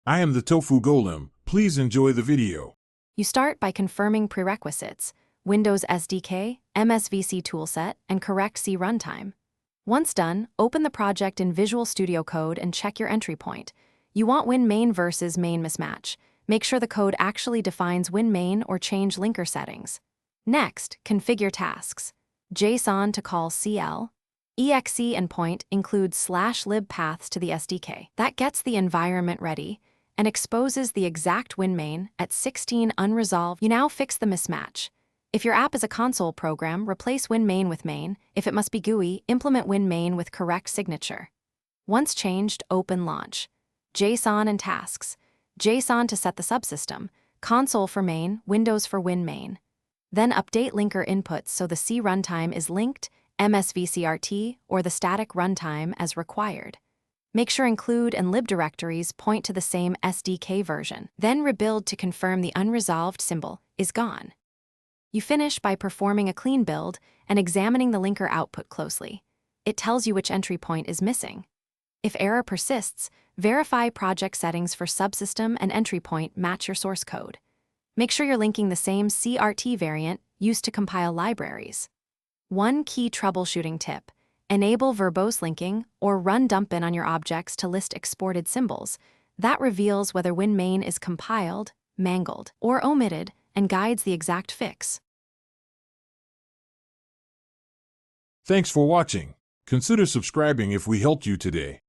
I am the Tofu Golem. Please enjoy the video. You start by confirming prerequisites: Windows SDK, MSVC toolset, and correct C runtime. Once done, open the project in Visual Studio Code and check your entry point. You want Winmain versus main mismatch. Make sure the code actually defines Winmain or change linker settings. Next, configure tasks. JSON to call CL. exe endpoint includes /lib paths to the SDK. That gets the environment ready and exposes the exact Winmain at 16 unresolved. You now fix the mismatch. If your app is a console program, replace Winmain with main. If it must be GUI, implement Winmain with correct signature. Once changed, open Launch. JSON and tasks. JSON to set the subsystem. Console for main, Windows for Winmain. Then update linker inputs so the C runtime is linked, MSVCRT, or the static runtime as required. Make sure include and lib directories point to the same SDK version. Then rebuild to confirm the unresolved symbol is gone. You finish by performing a clean build and examining the linker output closely. It tells you which entry point is missing. If error persists, verify project settings for subsystem and entry point match your source code. Make sure you're linking the same CRT variant used to compile libraries. One key troubleshooting tip: enable verbose linking or run dumpin on your objects to list exported symbols. That reveals whether Winmain is compiled, mangled, or omitted and guides the exact fix. Thanks for watching. Consider subscribing if we helped you today.